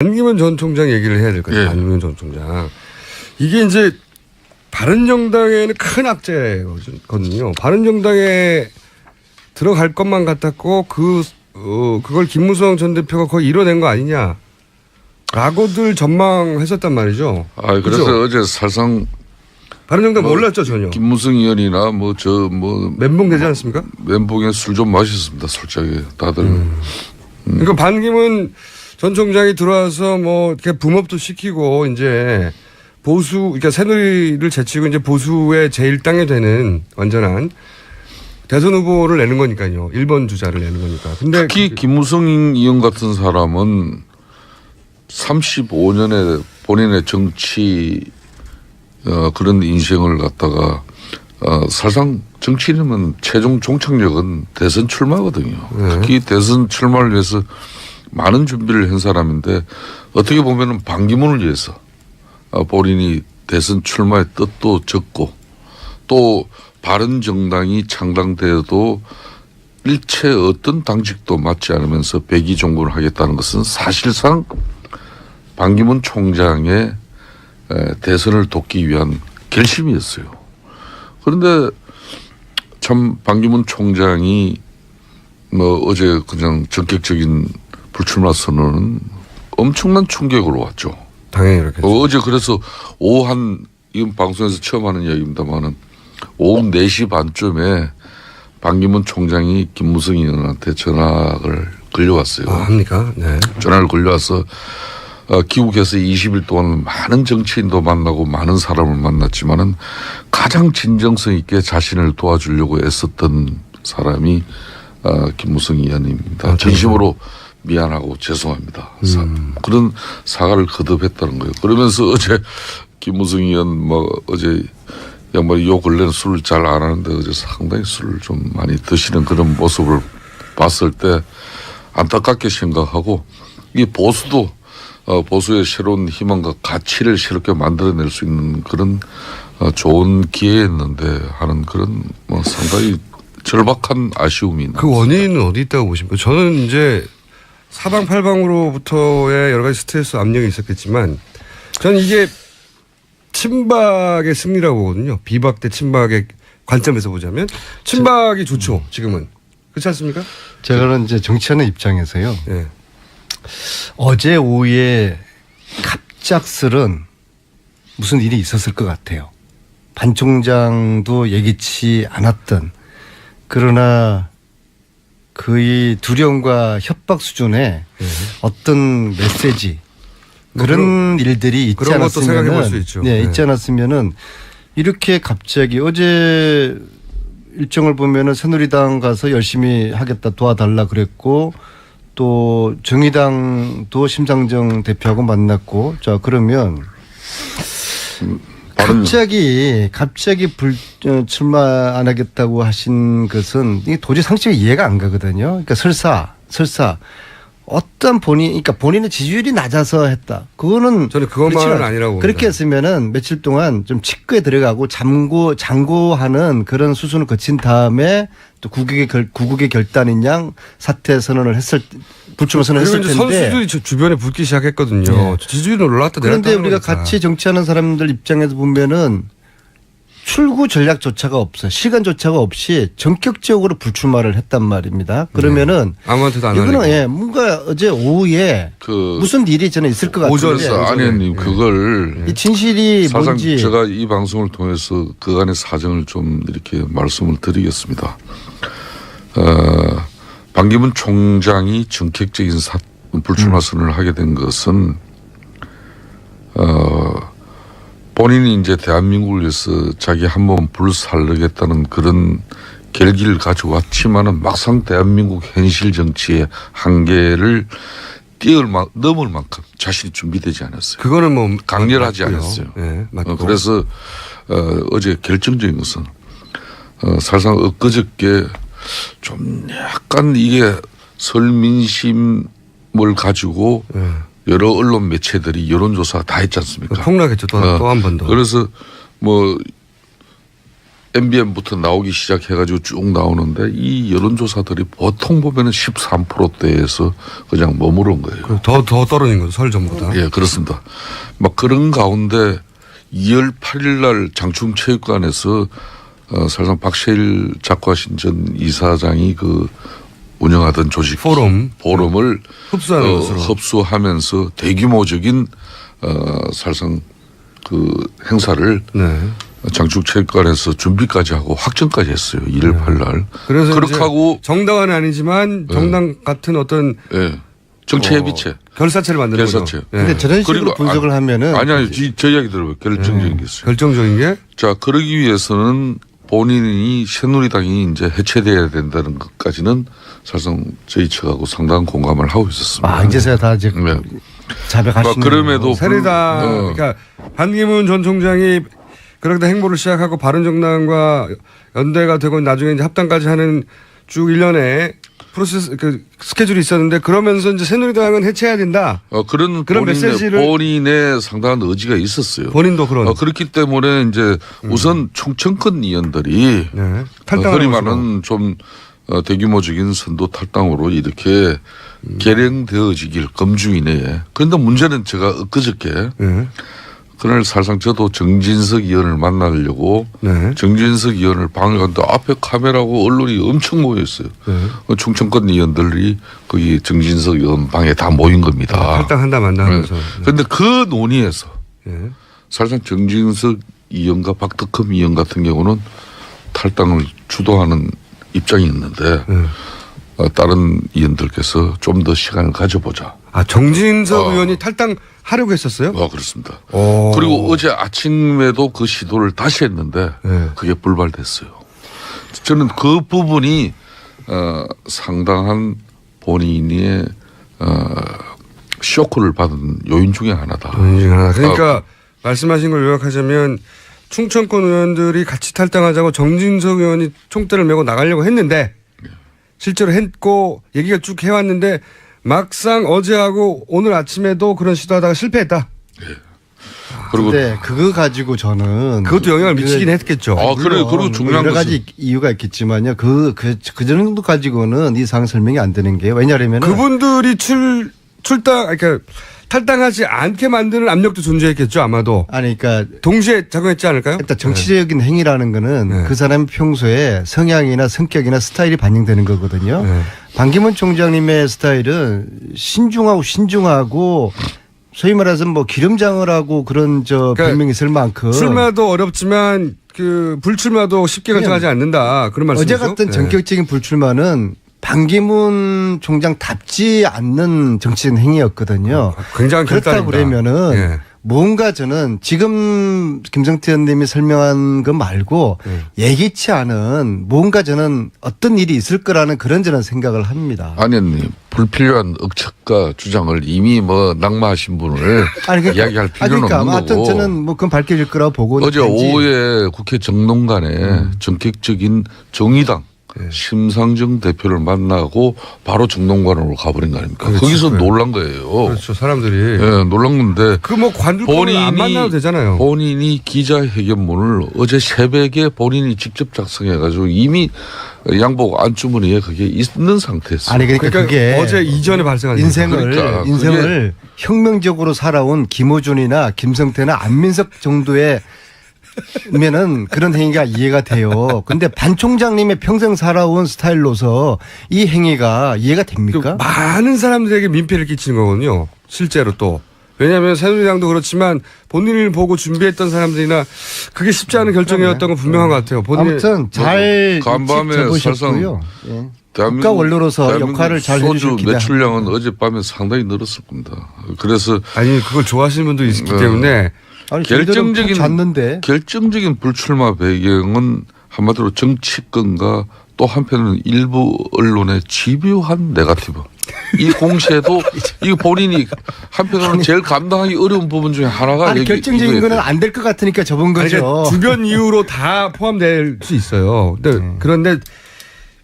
반기문 전 총장 얘기를 해야 될 것 같아요. 예. 반기문 전 총장. 이게 이제 바른정당에는 큰 악재거든요. 바른정당에 들어갈 것만 같았고 그걸 김무성 전 대표가 거의 이뤄낸 거 아니냐. 라고들 전망했었단 말이죠. 그래서 그렇죠? 어제 사실상 바른정당 몰랐죠 전혀. 김무성 의원이나 멘붕되지 않습니까? 멘붕에 술 좀 마셨습니다. 솔직히 다들. 그러니까 반기문 전 총장이 들어와서 뭐 이렇게 붐업도 시키고 이제 보수, 그러니까 새누리를 제치고 이제 보수의 제1당이 되는 완전한 대선 후보를 내는 거니까요. 1번 주자를 내는 거니까. 근데 특히 김무성 의원 같은 사람은 35년의 본인의 정치 그런 인생을 갖다가 사실상 정치인이면 최종 종착역은 대선 출마거든요. 네. 특히 대선 출마를 위해서 많은 준비를 한 사람인데 어떻게 보면 반기문을 위해서 본인이 대선 출마의 뜻도 적고 또 바른정당이 창당되어도 일체 어떤 당직도 맡지 않으면서 백의종군을 하겠다는 것은 사실상 반기문 총장의 대선을 돕기 위한 결심이었어요. 그런데 참 반기문 총장이 어제 그냥 전격적인 불출마 선언은 엄청난 충격으로 왔죠. 당연히 그렇겠죠. 어제 그래서 오후 이건 방송에서 처음 하는 이야기입니다만은 오후 4시 반쯤에 반기문 총장이 김무성 의원한테 전화를 걸려왔어요. 합니까? 네. 전화를 걸려와서 귀국해서 20일 동안 많은 정치인도 만나고 많은 사람을 만났지만은 가장 진정성 있게 자신을 도와주려고 애썼던 사람이 김무성 의원입니다. 진심으로 미안하고 죄송합니다. 그런 사과를 거듭했다는 거예요. 그러면서 어제 김무성 의원 어제 양반이 요 근래는 술을 잘 안 하는데 어제 상당히 술을 좀 많이 드시는 그런 모습을 봤을 때 안타깝게 생각하고 이 보수도 보수의 새로운 희망과 가치를 새롭게 만들어낼 수 있는 그런 좋은 기회였는데 하는 그런 상당히 절박한 아쉬움이 있는 그 원인은 어디 있다고 보십니까? 저는 이제 사방팔방으로부터의 여러 가지 스트레스 압력이 있었겠지만 저는 이게 친박의 승리라고 보거든요. 비박 대 친박의 관점에서 보자면 친박이 좋죠. 지금은. 그렇지 않습니까? 제가는 이제 정치하는 입장에서요. 네. 어제 오후에 갑작스런 무슨 일이 있었을 것 같아요. 반 총장도 예기치 않았던 그러나 거의 두려움과 협박 수준의 어떤 메시지 그런 일들이 있지 그런 것도 생각해 볼 수 않았으면은 있죠. 네, 있지 않았으면은 이렇게 갑자기 어제 일정을 보면은 새누리당 가서 열심히 하겠다 도와달라 그랬고 또 정의당도 심상정 대표하고 만났고 자 그러면 갑자기 출마 안 하겠다고 하신 것은 이게 도저히 상식이 이해가 안 가거든요. 그러니까 설사 어떤 그러니까 본인의 지지율이 낮아서 했다. 그거는 저는 그것만은 아니라고 봅니다. 그렇게 했으면은 며칠 동안 좀 직구에 들어가고 장고하는 그런 수순을 거친 다음에 또 구국의 결단인 양 사퇴 선언을 불출마 선언을 했을 그리고 텐데. 이제 선수들이 주변에 붙기 시작했거든요. 네. 지지율이 올랐다 내렸다. 그런데 우리가 같이 정치하는 사람들 입장에서 보면은 출구 전략조차가 없어요. 시간조차가 없이 전격적으로 불출마를 했단 말입니다. 그러면은 아무한테도 안 이거는 알리고. 뭔가 어제 오후에 무슨 일이 저는 있을 것 같은데. 그래서 안 의원님 그걸 이 진실이 사상 뭔지. 제가 이 방송을 통해서 그간의 사정을 좀 이렇게 말씀을 드리겠습니다. 반기문 총장이 전격적인 불출마 선언을 하게 된 것은 본인이 이제 대한민국을 위해서 자기 한번 불살르겠다는 그런 결기를 가지고 왔지만은 막상 대한민국 현실 정치의 한계를 넘을 만큼 자신이 준비되지 않았어요. 그거는 뭐 강렬하지 맞고요. 않았어요. 네, 맞고. 그래서 어제 결정적인 것은 사실상 엊그저께 좀 약간 이게 설민심을 가지고 여러 언론 매체들이 여론조사 다 했지 않습니까? 폭락했죠. 또 한 번 더. 그래서 MBN부터 나오기 시작해가지고 쭉 나오는데 이 여론조사들이 보통 보면은 13%대에서 그냥 머무른 거예요. 더 떨어진 거죠. 설 전보다. 예, 그렇습니다. 막 그런 가운데 2월 8일 날 장충체육관에서 사실상 박셰일 작가신전 이사장이 그 운영하던 조직 포럼을 흡수하는 것으로. 흡수하면서 대규모적인 사실상 그 행사를 네. 장충체육관에서 준비까지 하고 확정까지 했어요. 1월 8일 날. 그래서 그렇게 하고 정당은 아니지만 정당 같은 어떤 예. 정치협의체. 결사체를 만드는 거죠. 결사체. 예. 근데 저런 식으로 그리고 분석을 하면은 아니 저 이야기 들어봐요. 결정적인 게 있어요. 결정적인 게 자, 그러기 위해서는 본인이 새누리당이 이제 해체돼야 된다는 것까지는 사실상 저희 측하고 상당한 공감을 하고 있었습니다. 이제서야 다 이제 네. 자백하시는. 그럼에도 새누리당 그러니까 반기문 전 총장이 그러다 행보를 시작하고 바른정당과 연대가 되고 나중에 이제 합당까지 하는 쭉 일련의 프로세스 그 스케줄이 있었는데 그러면서 이제 새누리당은 해체해야 된다. 그런 메시지를 본인의 상당한 의지가 있었어요. 본인도 그런. 그렇기 때문에 이제 우선 총천권 의원들이 네. 흔히 탈당하는 말하는 좀 대규모적인 선도 탈당으로 이렇게 결행되어지길 검증 이내에. 그런데 문제는 제가 엊그저께 네. 그날 사실상 저도 정진석 의원을 만나려고 네. 정진석 의원을 방을 갔는데 앞에 카메라고 언론이 엄청 모였어요. 네. 충청권 의원들이 거기 정진석 의원 방에 다 모인 겁니다. 탈당한다 만다 하면서. 그런데 그 논의에서 네. 사실상 정진석 의원과 박덕흠 의원 같은 경우는 탈당을 주도하는 입장이 있는데 다른 의원들께서 좀 더 시간을 가져보자. 정진석 의원이 탈당하려고 했었어요? 그렇습니다. 오. 그리고 어제 아침에도 그 시도를 다시 했는데 네. 그게 불발됐어요. 저는 그 부분이 상당한 본인의 쇼크를 받은 요인 중에 하나다. 그러니까 말씀하신 걸 요약하자면 충청권 의원들이 같이 탈당하자고 정진석 의원이 총대를 메고 나가려고 했는데 실제로 했고 얘기가 쭉 해왔는데 막상 어제하고 오늘 아침에도 그런 시도하다가 실패했다. 그리고 근데 그거 가지고 저는 그것도 영향을 미치긴 했겠죠. 그래. 그리고 중요한 여러 것은 가지 이유가 있겠지만요. 그 정도 가지고는 이 상황 설명이 안 되는 게 왜냐하면 그분들이 그러니까 탈당하지 않게 만드는 압력도 존재했겠죠 아마도. 그러니까 동시에 작용했지 않을까요? 일단 정치적인 행위라는 거는 네. 그 사람의 평소에 성향이나 성격이나 스타일이 반영되는 거거든요. 네. 반기문 총장님의 스타일은 신중하고 소위 말해서 뭐 기름장을 하고 그런 그러니까 별명이 있을 만큼 출마도 어렵지만 그 불출마도 쉽게 결정하지 않는다 그런 말씀이죠. 어제 같은 네. 전격적인 불출마는 반기문 총장답지 않는 정치적인 행위였거든요. 굉장한 그렇다 결단입니다. 그러면은 예. 뭔가 저는 지금 김성태 의원님이 설명한 거 말고 예기치 않은 뭔가 저는 어떤 일이 있을 거라는 그런 저는 생각을 합니다. 안현님 불필요한 억측과 주장을 이미 낙마하신 분을 이야기할 필요는 그러니까 없는 하여튼 거고. 저는 뭐 그건 밝혀질 거라고 보고 어제 오후에 국회 정론관에 전격적인 정의당 심상정 대표를 만나고 바로 정론관으로 가버린 거 아닙니까? 그렇죠. 거기서 네. 놀란 거예요. 그렇죠. 사람들이. 예, 놀란 건데 그 뭐 관둘 안 만나도 되잖아요. 본인이 기자회견문을 어제 새벽에 본인이 직접 작성해가지고 이미 양복 안주머니에 그게 있는 상태였어요. 아니 그러니까 그게 어제 이전에 발생한 인생을 그러니까 혁명적으로 살아온 김어준이나 김성태나 안민석 정도의 면은 그런 행위가 이해가 돼요. 근데 반 총장님의 평생 살아온 스타일로서 이 행위가 이해가 됩니까? 많은 사람들에게 민폐를 끼치는 거거든요. 실제로 또. 왜냐하면 새누리당도 그렇지만 본인을 보고 준비했던 사람들이나 그게 쉽지 않은 결정이었던 건 분명한 것 같아요. 아무튼 잘 간밤에 접으셨고요. 예. 대한민국 국가 원로로서 역할을 잘 해주실 소주 기대합니다. 매출량은 어젯밤에 상당히 늘었을 겁니다. 그래서 아니 그걸 좋아하시는 분도 있기 때문에 아니, 결정적인 불출마 배경은 한마디로 정치권과 또 한편은 일부 언론의 집요한 네거티브. 이 공세도 이 본인이 한편으로는 제일 감당하기 어려운 부분 중에 하나가 결정적인 거는 안 될 것 같으니까 접은 거죠. 그러니까 주변 이유로 다 포함될 수 있어요. 그런데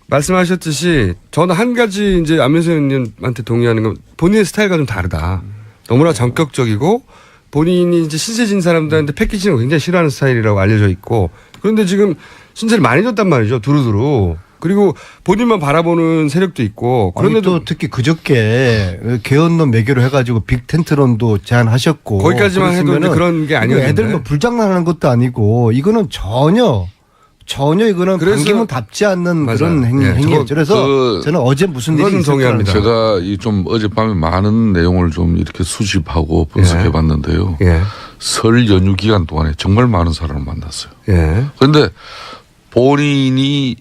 말씀하셨듯이 저는 한 가지 이제 안민석 의원님한테 동의하는 건 본인의 스타일과 좀 다르다. 너무나 전격적이고 본인이 이제 신세진 사람들한테 패키징을 굉장히 싫어하는 스타일이라고 알려져 있고 그런데 지금 신세를 많이 졌단 말이죠. 두루두루. 그리고 본인만 바라보는 세력도 있고. 아니, 그런데도 또 특히 그저께 개헌론 매개로 해가지고 빅텐트론도 제안하셨고 거기까지만 해도 이제 그랬으면은 그런 게 아니었는데. 애들 뭐 불장난하는 것도 아니고 이거는 전혀 이거는 그래서- 반기문답지 않는 맞아요. 그런 예, 행위였죠. 그래서 저는 어제 무슨 일이 그건 있었다는 동의합니다. 제가 이 좀 어젯밤에 많은 내용을 좀 이렇게 수집하고 분석해 봤는데요. 예. 설 연휴 기간 동안에 정말 많은 사람을 만났어요. 예. 그런데 본인이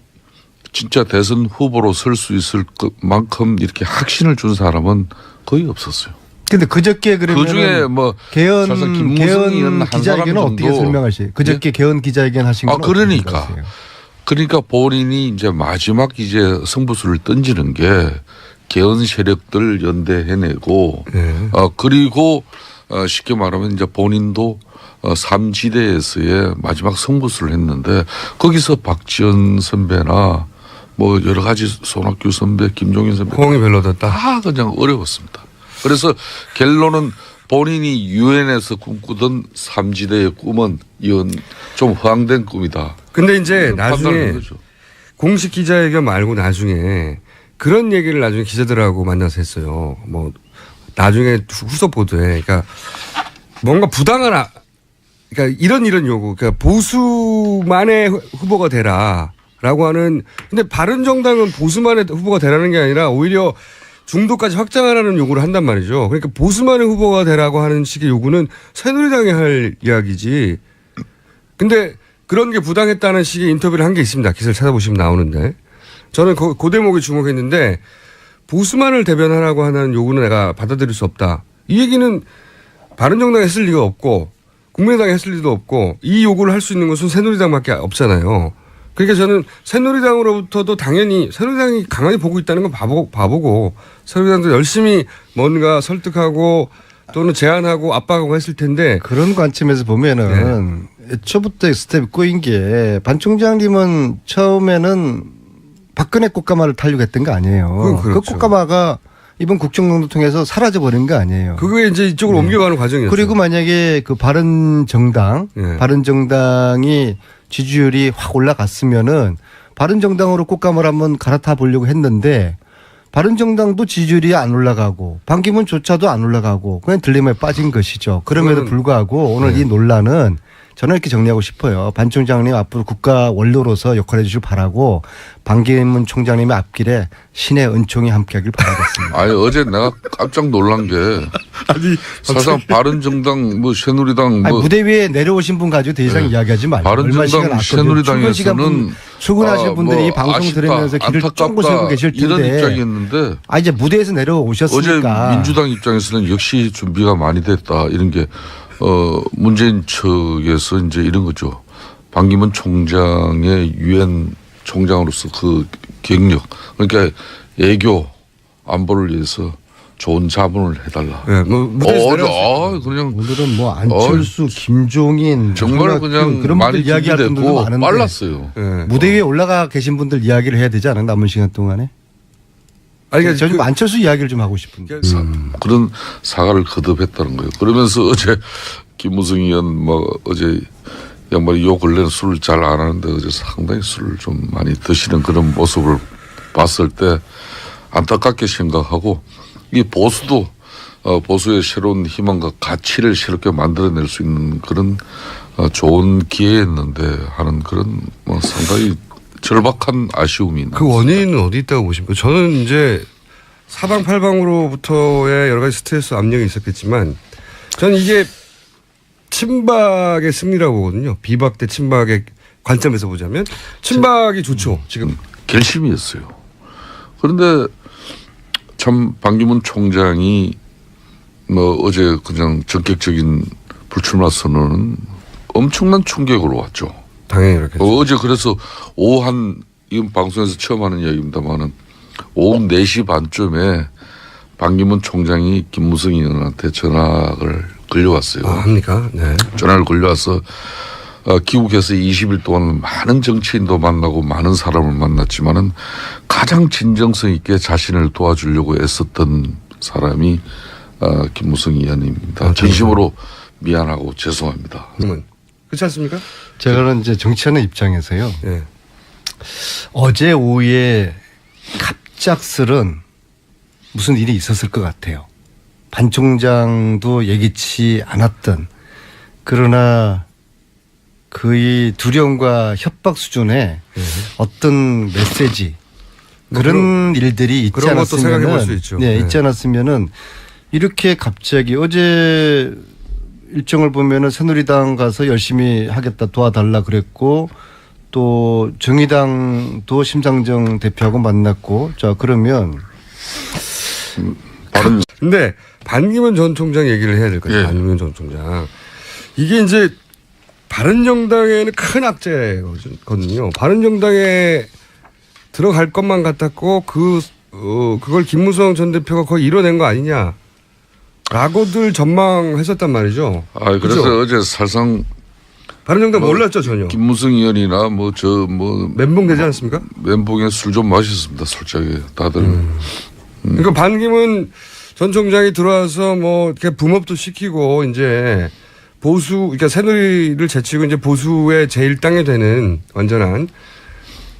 진짜 대선 후보로 설 수 있을 만큼 이렇게 확신을 준 사람은 거의 없었어요. 근데 그저께 그러면 그 중에 뭐 개헌 사실 김무성 의원 한 기자회견은 사람 어떻게 정도. 설명하실? 그저께 개헌 기자회견 하신 건 그러니까. 어떻게 생각하세요? 그러니까 본인이 이제 마지막 이제 승부수를 던지는 게 개헌 세력들 연대해내고 예. 그리고 쉽게 말하면 이제 본인도 3지대에서의 마지막 승부수를 했는데 거기서 박지원 선배나 뭐 여러 가지 손학규 선배, 김종인 선배 호응이 별로였다. 다 그냥 어려웠습니다. 그래서 결론은 본인이 유엔에서 꿈꾸던 3지대의 꿈은 이건 좀 허황된 꿈이다. 근데 이제 판단을 나중에 한 거죠. 공식 기자회견 말고 나중에 그런 얘기를 나중에 기자들하고 만나서 했어요. 뭐 나중에 후속 보도에 그러니까 뭔가 부당한 그러니까 이런 요구 그러니까 보수만의 후보가 되라라고 하는 근데 바른정당은 보수만의 후보가 되라는 게 아니라 오히려 중도까지 확장하라는 요구를 한단 말이죠. 그러니까 보수만의 후보가 되라고 하는 식의 요구는 새누리당이 할 이야기지. 근데 그런 게 부당했다는 식의 인터뷰를 한 게 있습니다. 기사를 찾아보시면 나오는데. 저는 그 대목에 주목했는데 보수만을 대변하라고 하는 요구는 내가 받아들일 수 없다. 이 얘기는 바른정당이 했을 리가 없고 국민의당이 했을 리도 없고 이 요구를 할 수 있는 것은 새누리당밖에 없잖아요. 그러니까 저는 새누리당으로부터도 당연히 새누리당이 가만히 보고 있다는 건 바보고 새누리당도 열심히 뭔가 설득하고 또는 제안하고 압박하고 했을 텐데 그런 관점에서 보면은 애초부터 스텝이 꼬인 게 반 총장님은 처음에는 박근혜 꽃가마를 타려고 했던 거 아니에요. 그렇죠. 그 꽃가마가 이번 국정농도 통해서 사라져 버린 거 아니에요. 그게 이제 이쪽으로 옮겨가는 과정이었죠. 그리고 만약에 그 바른정당이 지지율이 확 올라갔으면은 바른정당으로 꽃감을 한번 갈아타 보려고 했는데 바른정당도 지지율이 안 올라가고 반기문조차도 안 올라가고 그냥 딜레마에 빠진 것이죠. 그럼에도 불구하고 오늘 이 논란은 저는 이렇게 정리하고 싶어요. 반 총장님 앞으로 국가 원로로서 역할해 주시길 바라고 반기문 총장님의 앞길에 신의 은총이 함께하길 바라겠습니다. 아니 어제 내가 깜짝 놀란 게 사실상 바른정당 뭐 새누리당 뭐 아니, 무대 위에 내려오신 분 가지고 더 이상 이야기하지 말고 바른정당 새누리당에서는 출근하시는 분들이 뭐 방송 아쉽다, 들으면서 길을 쫑긋 세우고 계실 이런 텐데 입장이었는데 이제 무대에서 내려오셨으니까 어제 민주당 입장에서는 역시 준비가 많이 됐다 이런 게 문재인 측에서 이제 이런 거죠. 반기문 총장의 유엔 총장으로서 그 경력 그러니까 애교 안보를 위해서 좋은 자문을 해달라. 네, 뭐 무대에서 내려왔어요. 그냥 오늘은 뭐 안철수, 김종인 정말 손학규 그냥 그런 많이 분들 이야기할 분들도 준비됐고 많은데 빨랐어요. 네. 무대 위에 올라가 계신 분들 이야기를 해야 되지 않아요? 남은 시간 동안에? 아니, 그러니까 저는 안철수 이야기를 좀 하고 싶은데. 그런 사과를 거듭했다는 거예요. 그러면서 어제 김무성 의원 뭐 어제 양반이 요 근래는 술을 잘 안 하는데 어제 상당히 술을 좀 많이 드시는 그런 모습을 봤을 때 안타깝게 생각하고 이 보수도 보수의 새로운 희망과 가치를 새롭게 만들어낼 수 있는 그런 좋은 기회였는데 하는 그런 뭐 상당히 절박한 아쉬움이 있는 그 원인은 어디 있다고 보십니까? 저는 이제 사방팔방으로부터의 여러 가지 스트레스 압력이 있었겠지만 저는 이게 친박의 승리라고 보거든요. 비박 대 친박의 관점에서 보자면 친박이 좋죠. 지금 결심이었어요. 그런데 참 반기문 총장이 뭐 어제 그냥 전격적인 불출마 선언은 엄청난 충격으로 왔죠. 당연히 그렇겠죠. 어제 그래서 오후 이건 방송에서 처음 하는 이야기입니다만은 오후 4시 반쯤에 반기문 총장이 김무성 의원한테 전화를 걸려왔어요. 합니까? 네. 전화를 걸려와서 귀국해서 20일 동안 많은 정치인도 만나고 많은 사람을 만났지만은 가장 진정성 있게 자신을 도와주려고 애썼던 사람이 김무성 의원입니다. 진심으로 미안하고 죄송합니다. 그렇지 않습니까? 제가는 이제 정치하는 입장에서요. 예. 어제 오후에 갑작스런 무슨 일이 있었을 것 같아요. 반 총장도 예기치 않았던, 그러나 거의 두려움과 협박 수준의 어떤 메시지, 뭐 그런 일들이 있지 그런 것도 생각해 볼 수 않았으면은, 있죠. 네, 네. 있지 않았으면은 이렇게 갑자기 어제 일정을 보면은 새누리당 가서 열심히 하겠다, 도와달라 그랬고, 또 정의당도 심상정 대표하고 만났고, 자 그러면 바른 근데 반기문 전 총장 얘기를 해야 될 것 같아요. 예. 반기문 전 총장. 이게 이제 바른정당에는 큰 악재거든요. 바른정당에 들어갈 것만 같았고 그걸 김무성 전 대표가 거의 이뤄낸 거 아니냐라고들 전망했었단 말이죠. 그래서 그죠? 어제 사실상 바른정당 뭐 몰랐죠 전혀. 김무성 의원이나 멘붕되지 않습니까? 멘붕에 술 좀 마셨습니다. 솔직히 다들. 그러니까 반기문 전 총장이 들어와서 뭐 이렇게 붐업도 시키고 이제 그러니까 새누리를 제치고 이제 보수의 제1당이 되는 완전한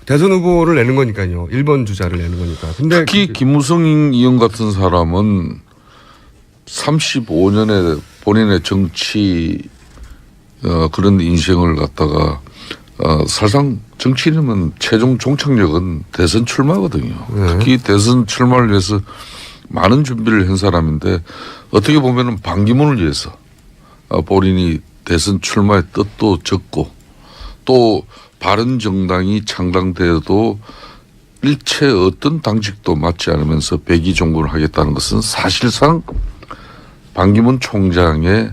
대선 후보를 내는 거니까요. 1번 주자를 내는 거니까. 근데 특히 김무성 의원 같은 사람은 35년의 본인의 정치 그런 인생을 갖다가 사실상 정치인이면 최종 종착역은 대선 출마거든요. 특히 대선 출마를 위해서 많은 준비를 한 사람인데 어떻게 보면 반기문을 위해서 본인이 대선 출마의 뜻도 적고 또 바른정당이 창당되어도 일체 어떤 당직도 맡지 않으면서 백의종군을 하겠다는 것은 사실상 반기문 총장의